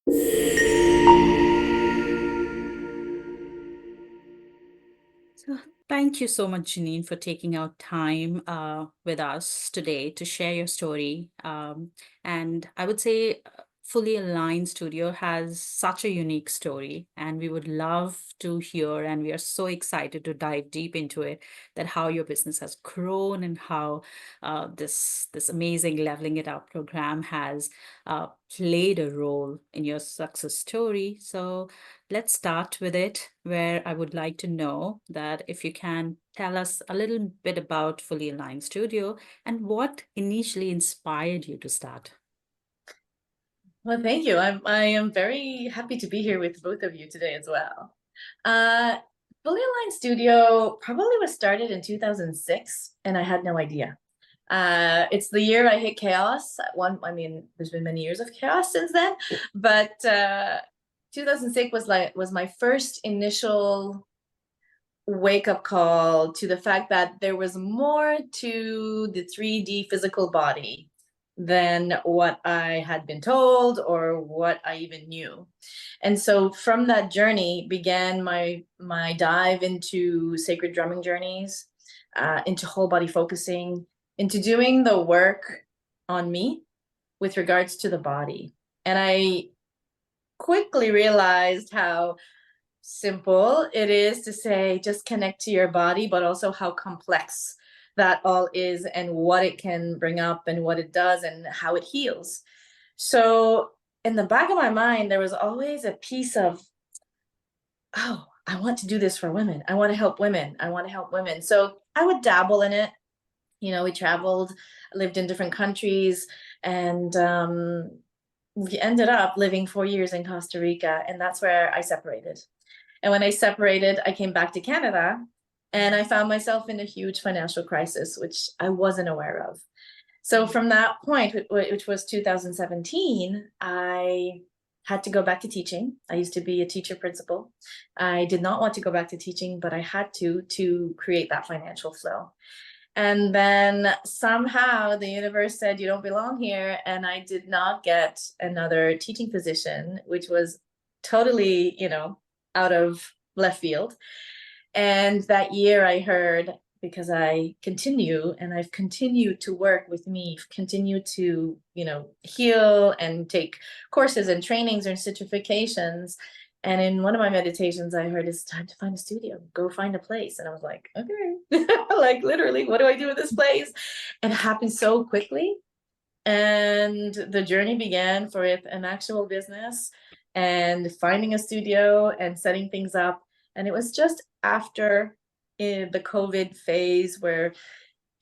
So thank you so much, Jeannine, for taking out time with us today to share your story. And I would say Fully Aligned Studio has such a unique story, and we would love to hear, and we are so excited to dive deep into it, that how your business has grown and how this amazing Leveling It Up program has played a role in your success story. So let's start with it, where I would like to know that if you can tell us a little bit about Fully Aligned Studio and what initially inspired you to start. Well, thank you. I am very happy to be here with both of you today as well. Uh, Fully Aligned Studio probably was started in 2006, and I had no idea. It's the year I hit chaos. I mean, there's been many years of chaos since then, but 2006 was my first initial wake up call to the fact that there was more to the 3D physical body than what I had been told or what I even knew. And so from that journey began my dive into sacred drumming journeys, into whole body focusing, into doing the work on me with regards to the body. And I quickly realized how simple it is to say just connect to your body, but also how complex that all is and what it can bring up and what it does and how it heals. So in the back of my mind, there was always a piece of, oh, I want to do this for women. I want to help women. I want to help women. So I would dabble in it. We traveled, lived in different countries, and we ended up living 4 years in Costa Rica, and that's where I separated. And when I separated, I came back to Canada and I found myself in a huge financial crisis, which I wasn't aware of. So from that point, which was 2017, I had to go back to teaching. I used to be a teacher principal. I did not want to go back to teaching, but I had to create that financial flow. And then somehow the universe said, you don't belong here. And I did not get another teaching position, which was totally, out of left field. And that year I heard, because I continue and I've continued to work with me, continue to, heal and take courses and trainings and certifications. And in one of my meditations, I heard it's time to find a studio, go find a place. And I was like, okay, like literally, what do I do with this place? And it happened so quickly. And the journey began for it, an actual business and finding a studio and setting things up. And it was just after in the COVID phase where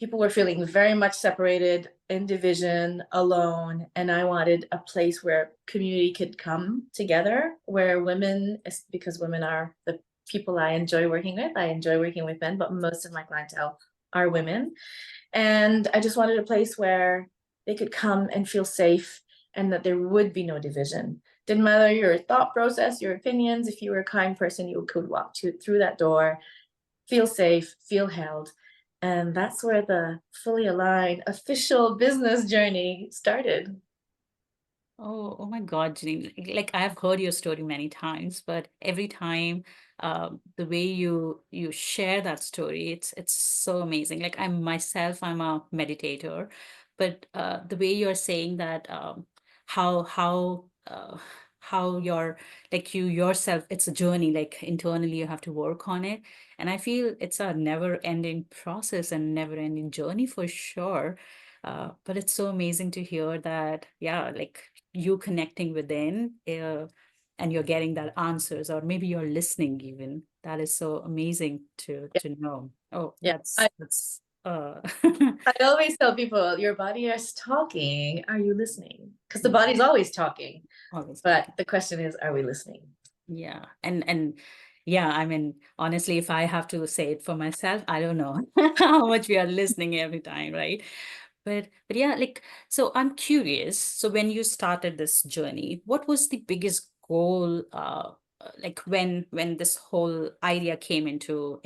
people were feeling very much separated, in division, alone. And I wanted a place where community could come together, where women, because women are the people I enjoy working with. I enjoy working with men, but most of my clientele are women. And I just wanted a place where they could come and feel safe and that there would be no division. Didn't matter your thought process, your opinions. If you were a kind person, you could walk through that door, feel safe, feel held. And that's where the Fully Aligned official business journey started. Oh my God, Jeannine. Like I've heard your story many times, but every time the way you share that story, it's so amazing. Like I'm a meditator, but the way you're saying that how you're like you yourself, it's a journey, like internally you have to work on it. And I feel it's a never-ending process and never-ending journey for sure. But it's so amazing to hear that, yeah, like you connecting within and you're getting that answers, or maybe you're listening even. That is so amazing Yeah, to know. Oh, yeah. I, that's I always tell people your body is talking. Are you listening? Because the body's always talking. always But talking. the question is, are we listening? Yeah. And yeah, I mean, honestly, if I have to say it for myself, I don't know how much we are listening every time, right? But yeah, like, so I'm curious. So when you started this journey, what was the biggest goal, like when this whole idea came into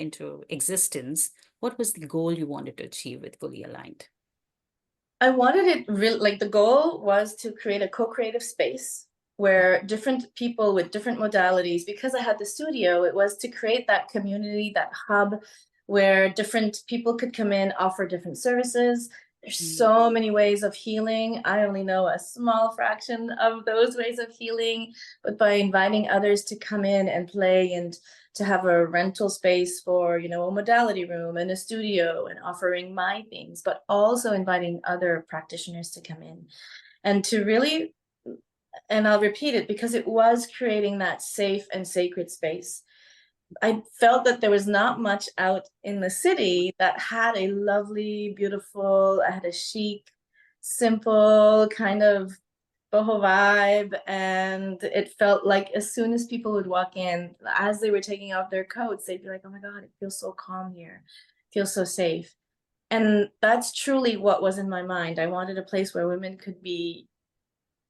existence, what was the goal you wanted to achieve with Fully Aligned? I wanted it real, like the goal was to create a co-creative space where different people with different modalities, because I had the studio, it was to create that community, that hub where different people could come in, offer different services. There's Mm, so many ways of healing. I only know a small fraction of those ways of healing, but by inviting others to come in and play and to have a rental space for, a modality room and a studio and offering my things, but also inviting other practitioners to come in and to really, and I'll repeat it because it was creating that safe and sacred space. I felt that there was not much out in the city that had a lovely, beautiful, I had a chic, simple kind of boho vibe. And it felt like as soon as people would walk in, as they were taking off their coats, they'd be like, oh my God, it feels so calm here. It feels so safe. And that's truly what was in my mind. I wanted a place where women could be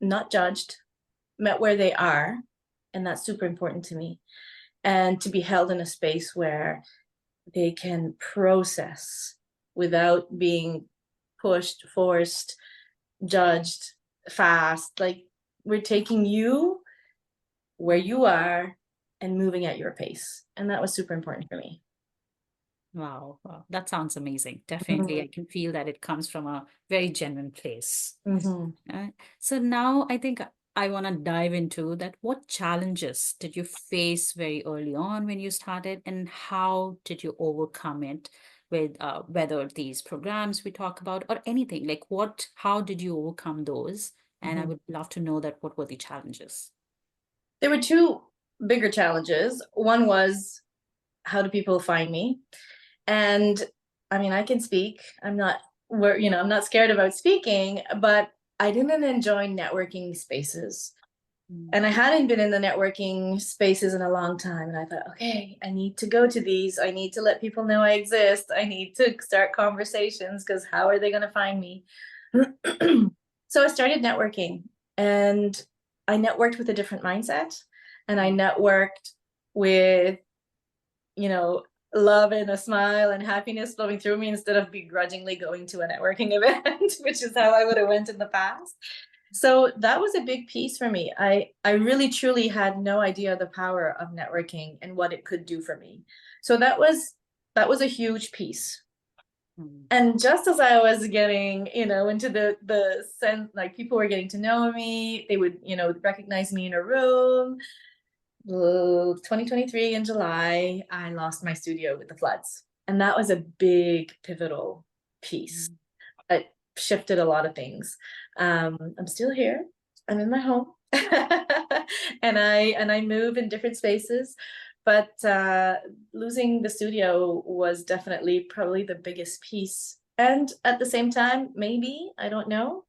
not judged, met where they are. And that's super important to me. And to be held in a space where they can process without being pushed, forced, judged, fast. Like we're taking you where mm. you are and moving at your pace. And that was super important for me. Wow, wow, that sounds amazing. Definitely, Mhm. I can feel that it comes from a very genuine place. Mhm. So now I think I want to dive into that. What challenges did you face very early on when you started, and how did you overcome it with whether these programs we talk about or anything? Like how did you overcome those? And I Mhm. would love to know that what were the challenges? There were two bigger challenges. One was, how do people find me? And I mean, I can speak. I'm not where, I'm not scared about speaking, but I didn't enjoy networking spaces. Mm, And I hadn't been in the networking spaces in a long time. And I thought, okay, I need to go to these. I need to let people know I exist. I need to start conversations because how are they going to find me? So I started networking and I networked with a different mindset and I mm, networked with, you know, love and a smile and happiness flowing through me instead of begrudgingly going to a networking event, which is how I would have went in the past. So that was a big piece for me. I really truly had no idea the power of networking and what it could do for me. So that was a huge piece. mm, And just as I was getting, into the sense, like people were getting to know me, they would, recognize me in a room. 2023 in July, I lost my studio with the floods. And that was a big pivotal piece. mm. It shifted a lot of things. I'm still here. I'm in my home. And I move in different spaces. But losing the studio was definitely probably the biggest piece. And at the same time, maybe, I don't know,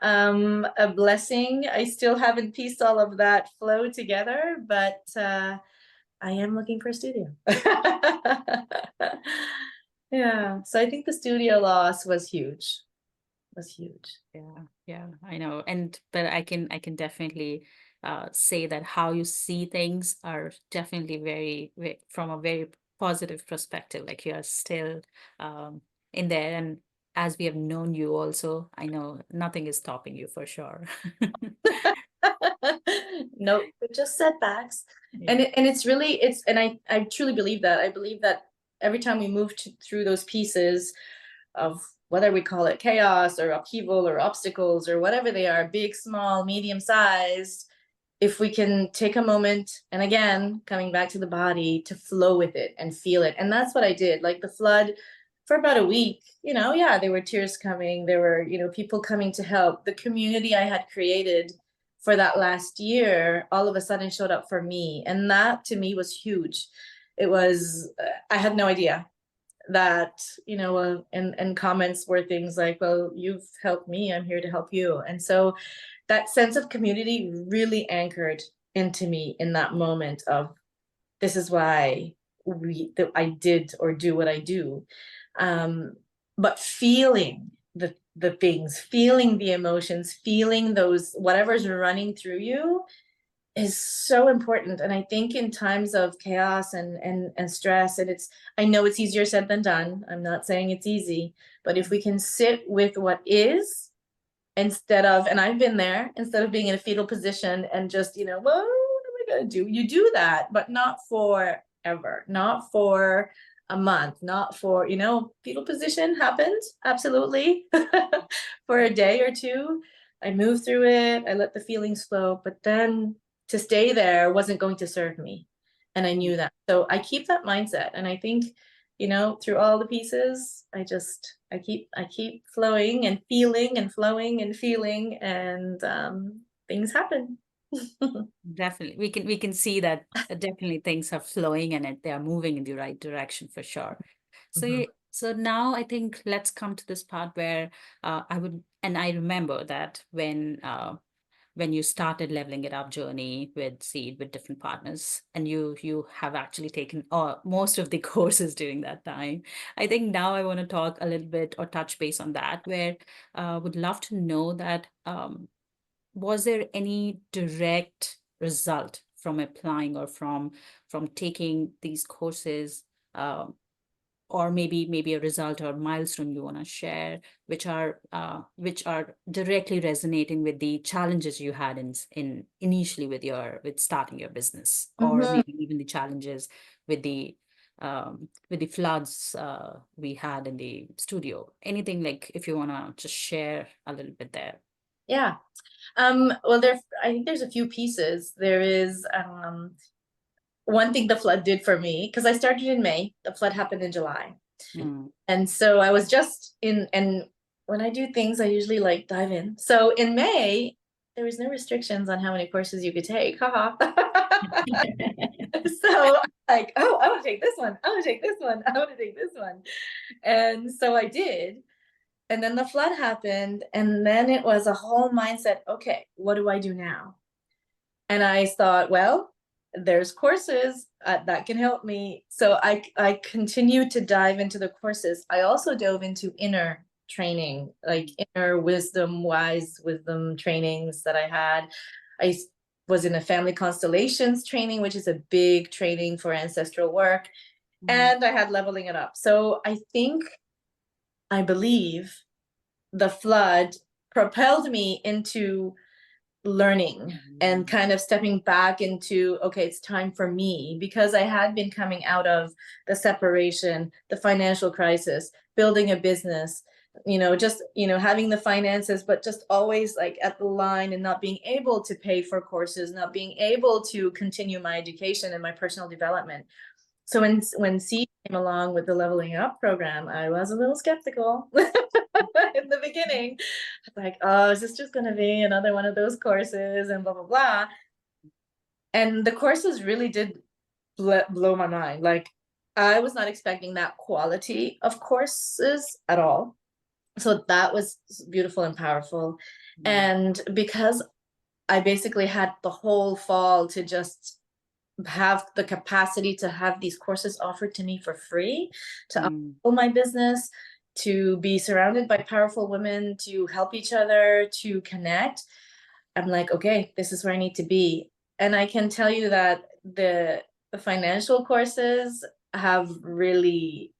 a blessing. I still haven't pieced all of that flow together, but I am looking for a studio. Yeah, so I think the studio loss was huge. Was huge. Yeah, yeah, I know. And but I can definitely say that how you see things are definitely from a very positive perspective. Like you are still um in there. And as we have known you also, I know nothing is stopping you for sure. Nope, but just setbacks. And Yeah. it's really I truly believe that. I believe that every time we move through those pieces of whether we call it chaos or upheaval or obstacles or whatever they are, big, small, medium sized, if we can take a moment and again, coming back to the body to flow with it and feel it. And that's what I did. Like the flood for about a week, yeah, there were tears coming. There were, people coming to help. The community I had created for that last year all of a sudden showed up for me. And that to me was huge. It was, I had no idea that and comments were things like, well, you've helped me, I'm here to help you. And so that sense of community really anchored into me in that moment of this is why I did or do what I do. But feeling the things, feeling the emotions, feeling those whatever's running through you is so important. And I think in times of chaos and stress, and I know it's easier said than done. I'm not saying it's easy, but if we can sit with what is instead of, and I've been there, instead of being in a fetal position and just, well, what am I going to do? You do that, but not forever, not for a month, not for, fetal position happens, absolutely, for a day or two. I moved through it, I let the feelings flow, but then to stay there wasn't going to serve me. And I knew that. So I keep that mindset. And I think, through all the pieces, I keep flowing and feeling and flowing and feeling, and things happen. Definitely. We can see that definitely things are flowing and they are moving in the right direction for sure. So Mhm. so now I think let's come to this part where I remember that when you started leveling it up journey with Seed with different partners, and you have actually taken most of the courses during that time. I think now I want to talk a little bit or touch base on that, where would love to know that was there any direct result from applying or from taking these courses, um, or maybe a result or milestone you want to share, which are directly resonating with the challenges you had in initially with starting your business, or Mhm. maybe even the challenges with the floods we had in the studio. Anything, like, if you want to just share a little bit there. Yeah. Well, I think there's a few pieces. There is one thing the flood did for me, because I started in May, the flood happened in July. Mm. And so I was just in, and when I do things, I usually like dive in. So in May, there was no restrictions on how many courses you could take. Haha. So like, oh, I want to take this one. I want to take this one. I want to take this one. And so I did. And then the flood happened. And then it was a whole mindset. Okay, what do I do now? And I thought, well, there's courses that can help me. So I continued to dive into the courses. I also dove into inner training, like inner wisdom, wise wisdom trainings that I had. I was in a family constellations training, which is a big training for ancestral work. Mm. And I had leveling it up. So I believe the flood propelled me into learning and Mm. kind of stepping back into, okay, it's time for me, because I had been coming out of the separation, the financial crisis, building a business, just, having the finances, but just always like at the line and not being able to pay for courses, not being able to continue my education and my personal development. So when C came along with the Leveling Up program, I was a little skeptical in the beginning. Like, oh, is this just going to be another one of those courses and blah, blah, blah. And the courses really did blow my mind. Like, I was not expecting that quality of courses at all. So that was beautiful and powerful. Mm. And because I basically had the whole fall to just have the capacity to have these courses offered to me for free, to Mm. upskill my business, to be surrounded by powerful women, to help each other, to connect. I'm like, okay, this is where I need to be. And I can tell you that the financial courses have really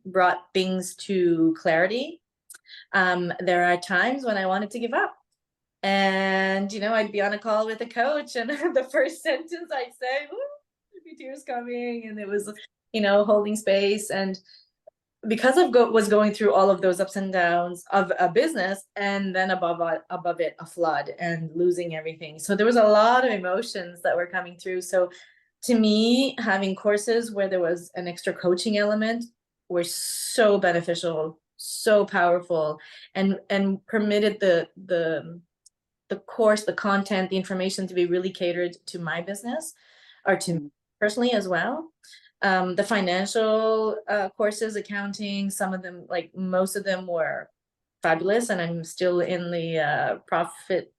brought things to clarity. There are times when I wanted to give up. And, I'd be on a call with a coach, and the first sentence I'd say, "Ooh, there'd be tears coming." And it was, holding space. And because was going through all of those ups and downs of a business, and then above it, a flood and losing everything. So there was a lot of emotions that were coming through. So to me, having courses where there was an extra coaching element were so beneficial, so powerful, and permitted the course, the content, the information to be really catered to my business, or to me Mm. personally as well. The financial courses, accounting, some of them, like most of them, were fabulous. And I'm still in the profit,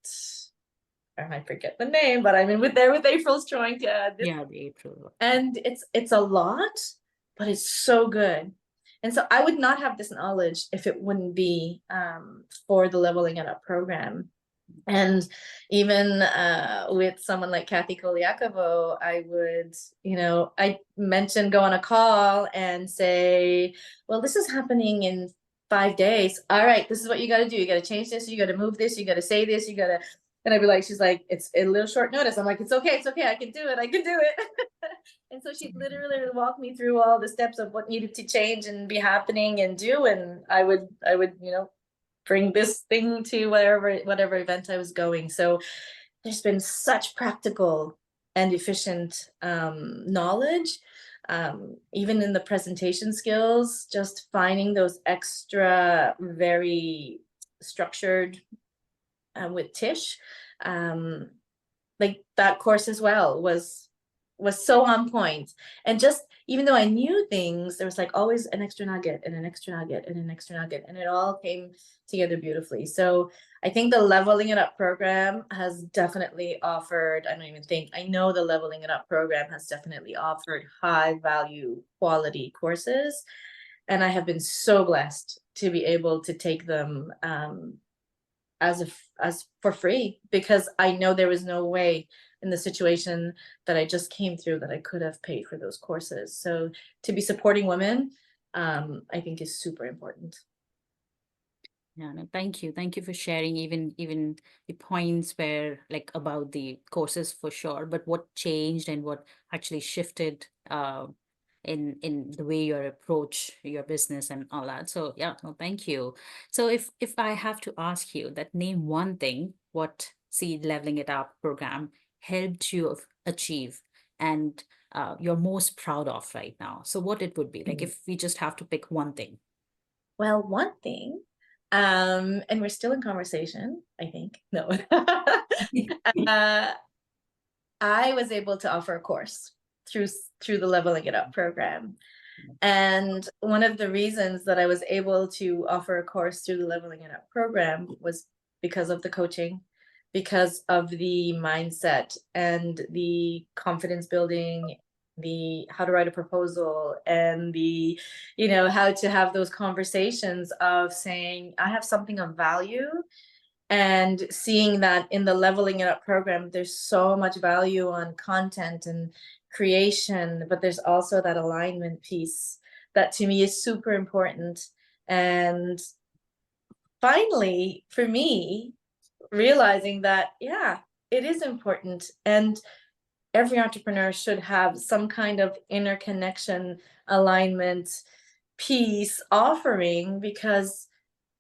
I forget the name, but I'm in with April's trying to add this. Yeah, the April. And it's a lot, but it's so good. And so I would not have this knowledge if it wouldn't be for the Leveling It Up program. And even with someone like Kathy Koliakovo, I would, I mentioned go on a call and say, well, this is happening in 5 days. All right, this is what you got to do. You got to change this. You got to move this. You got to say this. You got to, and I'd be like, she's like, it's a little short notice. I'm like, it's okay. It's okay. I can do it. I can do it. And so she literally walked me through all the steps of what needed to change and be happening and do. And I would, bring this thing to whatever event I was going. So there's been such practical and efficient knowledge, even in the presentation skills, just finding those extra, very structured with Tish. Like that course as well was so on point. And just even though I knew things, there was like always an extra nugget and an extra nugget and an extra nugget, and it all came together beautifully. So I think the Leveling It Up program has definitely offered, I know the Leveling It Up program has definitely offered high value quality courses. And I have been so blessed to be able to take them as for free, because I know there was no way in the situation that I just came through that I could have paid for those courses. So to be supporting women, I think is super important. Yeah, no, thank you. Thank you for sharing even the points where like about the courses for sure, but what changed and what actually shifted in the way you approach your business and all that. So yeah, no, thank you. So if I have to ask you that name one thing what Seed Leveling It Up program helped you achieve and you're most proud of right now. So what it would be like if we just have to pick one thing. Well, one thing, and we're still in conversation, I think. No. uh, I was able to offer a course through the Leveling It Up program. And one of the reasons that I was able to offer a course through the Leveling It Up program was because of the coaching, because of the mindset and the confidence building, the how to write a proposal, and the, how to have those conversations of saying, I have something of value, and seeing that in the Leveling It Up program, there's so much value on content and creation, but there's also that alignment piece that to me is super important. And finally, for me, realizing that, yeah, it is important. And every entrepreneur should have some kind of interconnection, alignment, piece offering, because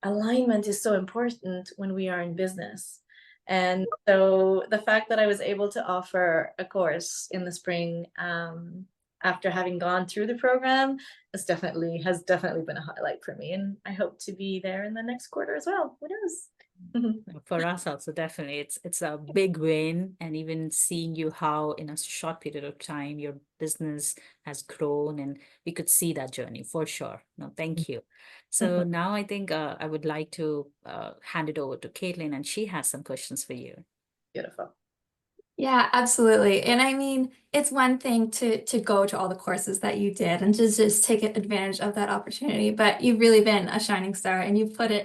alignment is so important when we are in business. And so the fact that I was able to offer a course in the spring, after having gone through the program, has definitely been a highlight for me. And I hope to be there in the next quarter as well. Who knows? For us also, definitely, it's a big win, and even seeing you how in a short period of time your business has grown, and we could see that journey for sure. No, thank you. So now I think I would like to hand it over to Caitlin, and she has some questions for you. Beautiful. Yeah, absolutely. And I mean, it's one thing to go to all the courses that you did and to just take advantage of that opportunity, but you've really been a shining star, and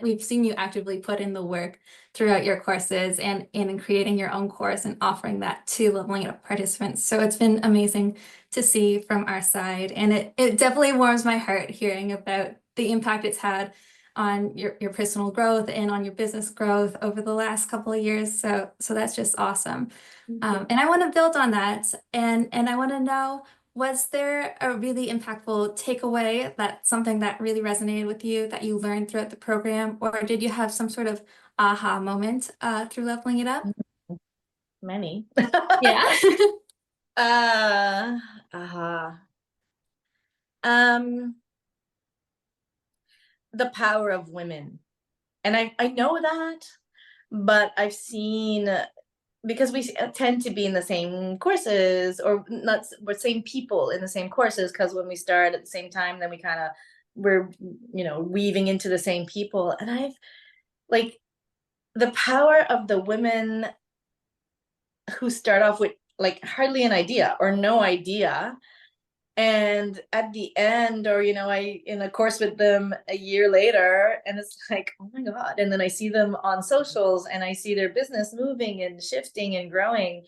we've seen you actively put in the work throughout your courses and in creating your own course and offering that to Leveling It Up participants. So it's been amazing to see from our side, and it definitely warms my heart hearing about the impact it's had on your personal growth and on your business growth over the last couple of years. So that's just awesome. And I want to build on that, and I want to know, was there a really impactful takeaway, that something that really resonated with you that you learned throughout the program, or did you have some sort of aha moment through Leveling It Up? Many. Yeah. Aha. Um, the power of women. And I know that, but I've seen, because we tend to be in the same courses, or not, we're same people in the same courses, because when we start at the same time, then we're weaving into the same people. And I've like the power of the women who start off with like hardly an idea or no idea, and at the end, or I in a course with them a year later, and it's like, oh my god, and then I see them on socials and I see their business moving and shifting and growing.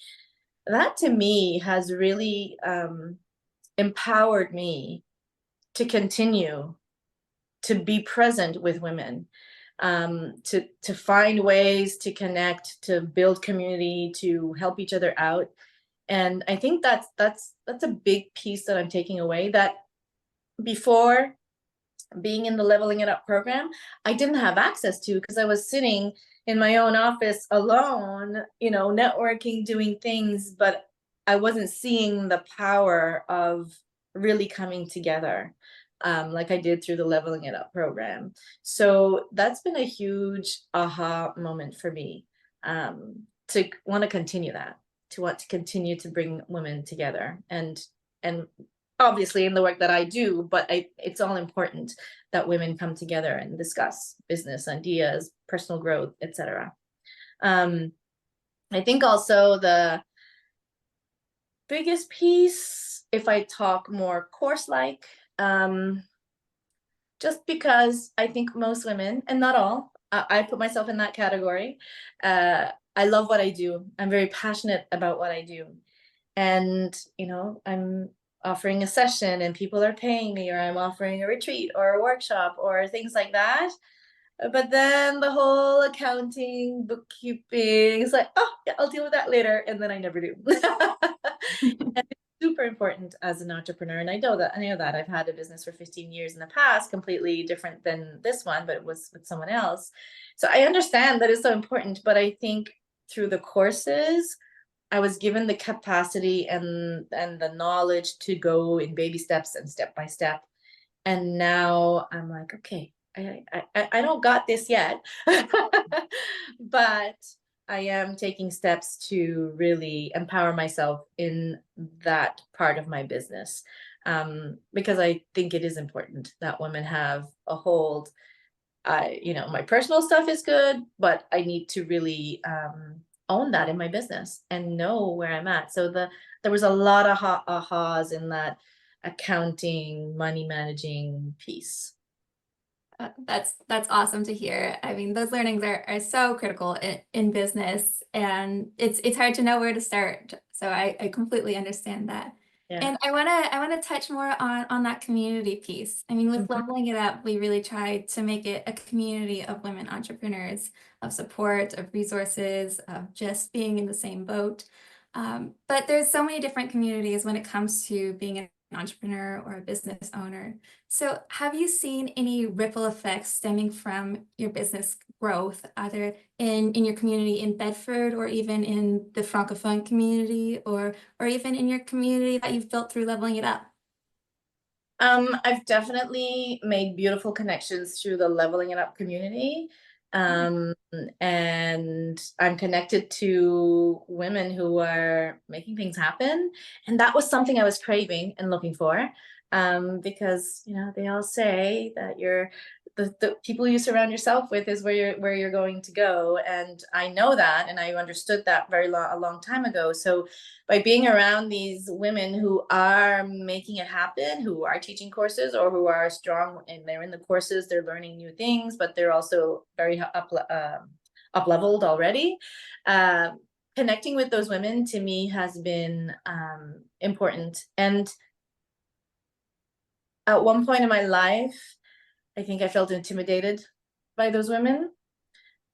That to me has really empowered me to continue to be present with women, to find ways to connect, to build community, to help each other out. And I think that's a big piece that I'm taking away, that before being in the Leveling It Up program, I didn't have access to, because I was sitting in my own office alone, networking, doing things, but I wasn't seeing the power of really coming together, like I did through the Leveling It Up program. So that's been a huge aha moment for me, to want to continue that, to want to continue to bring women together, and obviously in the work that I do, but it's all important that women come together and discuss business ideas, personal growth, etc. I think also the biggest piece, if I talk more course-like, just because I think most women, and not all, I put myself in that category, I love what I do. I'm very passionate about what I do. And, I'm offering a session and people are paying me, or I'm offering a retreat or a workshop or things like that. But then the whole accounting, bookkeeping is like, oh, yeah, I'll deal with that later. And then I never do. And it's super important as an entrepreneur. And I know that I've had a business for 15 years in the past, completely different than this one, but it was with someone else. So I understand that it's so important, but I think through the courses, I was given the capacity and the knowledge to go in baby steps and step by step. And now I'm like, okay, I don't got this yet, but I am taking steps to really empower myself in that part of my business, because I think it is important that women have a hold. My personal stuff is good, but I need to really own that in my business and know where I'm at. So there was a lot of ahas in that accounting, money managing piece. That's awesome to hear. I mean, those learnings are so critical in business, and it's hard to know where to start. So I completely understand that. Yeah. And I wanna touch more on that community piece. I mean, with Mhm. Leveling It Up, we really tried to make it a community of women entrepreneurs, of support, of resources, of just being in the same boat. But there's so many different communities when it comes to being an entrepreneur or a business owner. So have you seen any ripple effects stemming from your business growth, either in your community in Bedford, or even in the Francophone community, or even in your community that you've built through Leveling It Up? I've definitely made beautiful connections through the Leveling It Up community. And I'm connected to women who are making things happen. And that was something I was craving and looking for. Because, they all say that the people you surround yourself with is where you're going to go. And I know that, and I understood that a long time ago. So by being around these women who are making it happen, who are teaching courses, or who are strong and they're in the courses, they're learning new things, but they're also very up leveled already. Connecting with those women to me has been important. And at one point in my life, I think I felt intimidated by those women,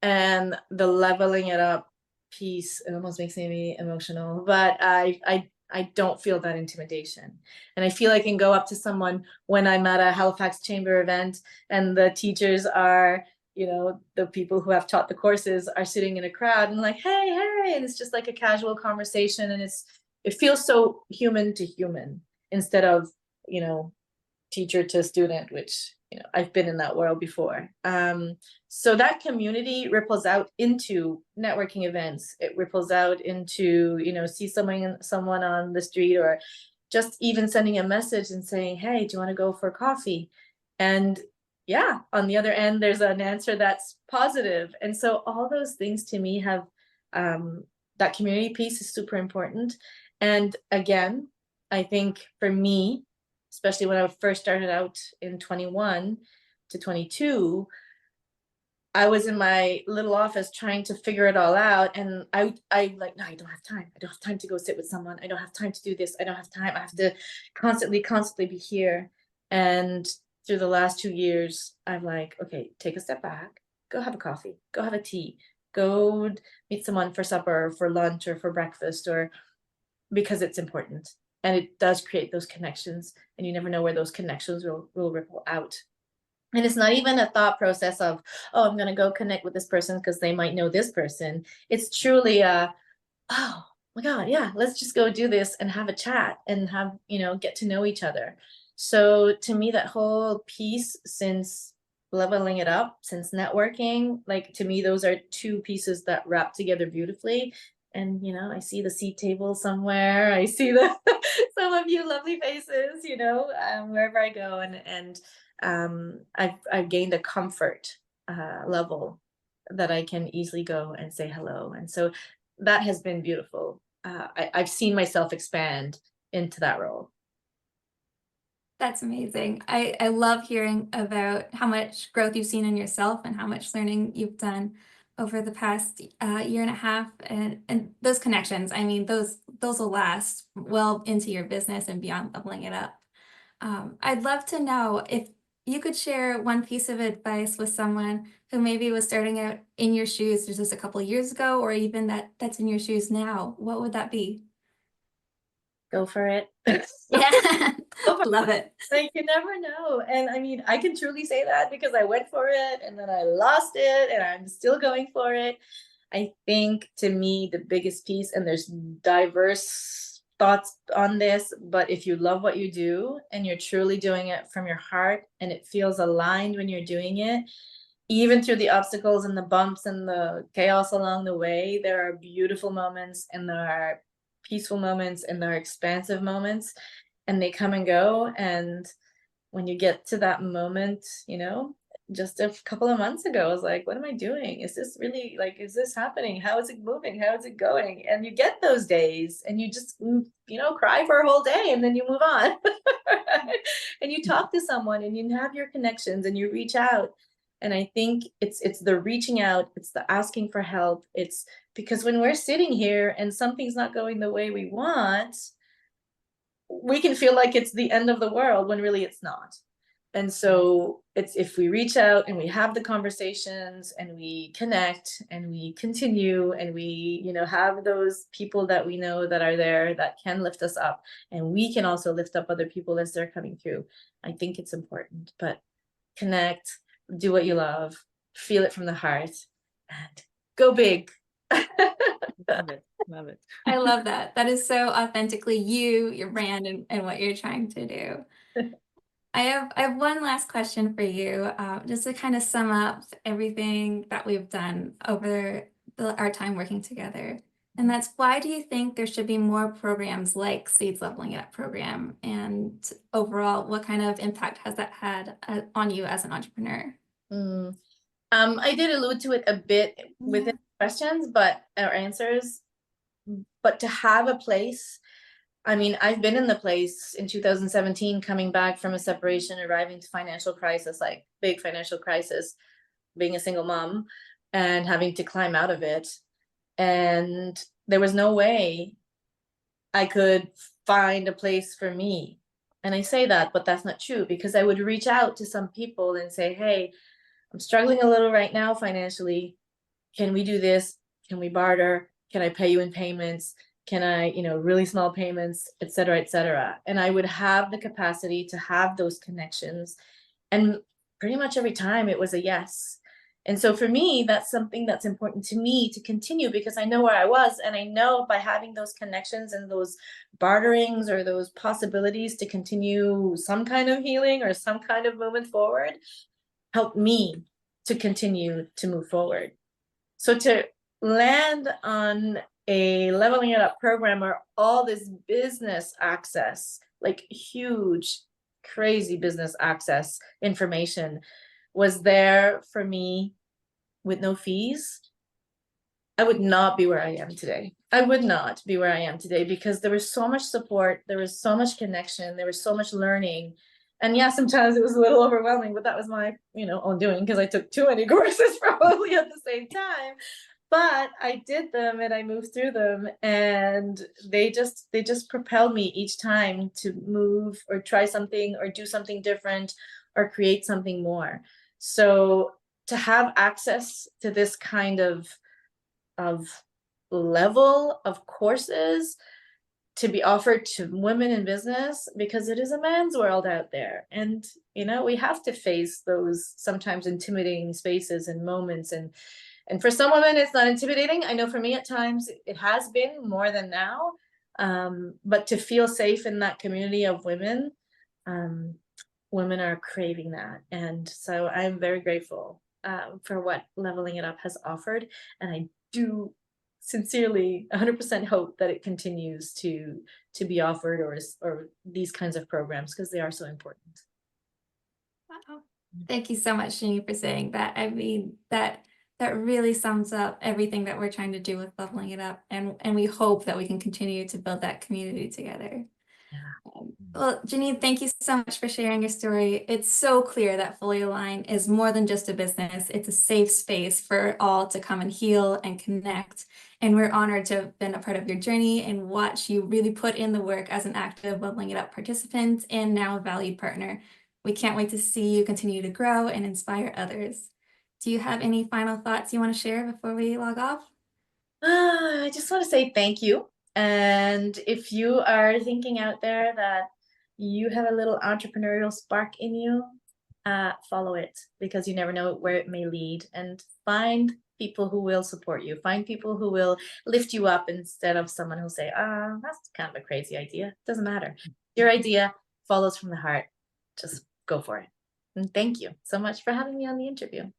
and the Leveling It Up piece, it almost makes me emotional, but I don't feel that intimidation. And I feel I can go up to someone when I'm at a Halifax Chamber event and the teachers are, the people who have taught the courses are sitting in a crowd and like, hey, and it's just like a casual conversation, and it feels so human to human instead of, teacher to student, which I've been in that world before. So that community ripples out into networking events. It ripples out into, see someone on the street, or just even sending a message and saying, hey, do you want to go for coffee? And yeah, on the other end, there's an answer that's positive. And so all those things to me have, that community piece is super important. And again, I think for me, especially when I first started out in 21 to 22, I was in my little office trying to figure it all out. And I like, no, I don't have time. I don't have time to go sit with someone. I don't have time to do this. I don't have time. I have to constantly be here. And through the last 2 years, I'm like, okay, take a step back, go have a coffee, go have a tea, go meet someone for supper, or for lunch, or for breakfast, or because it's important. And it does create those connections, and you never know where those connections will ripple out. And it's not even a thought process of, oh, I'm going to go connect with this person because they might know this person. It's truly a, oh my God, yeah, let's just go do this and have a chat and have, get to know each other. So to me, that whole piece, since leveling it up, since networking, like to me, those are two pieces that wrap together beautifully. And, I see the seat table somewhere. I see the some of you lovely faces, wherever I go. I've gained a comfort level that I can easily go and say hello. And so that has been beautiful. I've seen myself expand into that role. That's amazing. I love hearing about how much growth you've seen in yourself and how much learning you've done over the past year and a half, and those connections. I mean, those will last well into your business and beyond leveling it up. I'd love to know if you could share one piece of advice with someone who maybe was starting out in your shoes just a couple of years ago, or even that's in your shoes now. What would that be? Go for it. Yeah, love it. Like, you never know. And I mean, I can truly say that because I went for it and then I lost it and I'm still going for it. I think to me, the biggest piece, and there's diverse thoughts on this, but if you love what you do and you're truly doing it from your heart and it feels aligned when you're doing it, even through the obstacles and the bumps and the chaos along the way, there are beautiful moments and there are peaceful moments and there are expansive moments, and they come and go. And when you get to that moment, just a couple of months ago, I was like, what am I doing? Is this really, like, is this happening? How is it moving? How is it going? And you get those days and you just, cry for a whole day and then you move on. And you talk to someone and you have your connections and you reach out. And I think it's the reaching out, it's the asking for help. It's because when we're sitting here and something's not going the way we want, we can feel like it's the end of the world when really it's not. And so it's, if we reach out and we have the conversations and we connect and we continue and we, have those people that we know that are there that can lift us up, and we can also lift up other people as they're coming through. I think it's important. But connect, do what you love, feel it from the heart, and go big. Love it. Love it. I love that. That is so authentically you, your brand, and what you're trying to do. I have one last question for you, just to kind of sum up everything that we've done over our time working together. And that's, why do you think there should be more programs like CEED's Leveling It Up program? And overall, what kind of impact has that had on you as an entrepreneur? I did allude to it a bit within questions, but our answers. But to have a place, I mean, I've been in the place in 2017, coming back from a separation, arriving to financial crisis, like big financial crisis, being a single mom and having to climb out of it. And there was no way I could find a place for me. And I say that, but that's not true, because I would reach out to some people and say, hey, I'm struggling a little right now financially. Can we do this? Can we barter? Can I pay you in payments? Can I, really small payments, et cetera, et cetera. And I would have the capacity to have those connections. And pretty much every time it was a yes. And so for me, that's something that's important to me to continue, because I know where I was. And I know by having those connections and those barterings or those possibilities to continue some kind of healing or some kind of movement forward, help me to continue to move forward. So to land on a Leveling It Up program or all this business access, like huge, crazy business access information was there for me with no fees, I would not be where I am today. I would not be where I am today, because there was so much support, there was so much connection, there was so much learning. And yeah, sometimes it was a little overwhelming, but that was my, own doing, because I took too many courses probably at the same time. But I did them and I moved through them, and they just propelled me each time to move or try something or do something different or create something more. So to have access to this kind of level of courses to be offered to women in business, because it is a man's world out there, and we have to face those sometimes intimidating spaces and moments, and for some women it's not intimidating. I know for me at times it has been more than now, but to feel safe in that community of women, women are craving that, and so I'm very grateful for what Leveling It Up has offered, and I do sincerely 100% hope that it continues to be offered, or these kinds of programs, because they are so important. Wow. Thank you so much, Jeannine, for saying that. I mean, that really sums up everything that we're trying to do with Leveling It Up, and we hope that we can continue to build that community together. Well, Jeannine, thank you so much for sharing your story. It's so clear that Fully Aligned is more than just a business. It's a safe space for all to come and heal and connect. And we're honored to have been a part of your journey and watch you really put in the work as an active Leveling It Up participant and now a valued partner. We can't wait to see you continue to grow and inspire others. Do you have any final thoughts you want to share before we log off? I just want to say thank you. And if you are thinking out there that you have a little entrepreneurial spark in you, follow it, because you never know where it may lead. And find people who will support you. Find people who will lift you up, instead of someone who'll say, that's kind of a crazy idea. Doesn't matter. Your idea follows from the heart. Just go for it. And thank you so much for having me on the interview.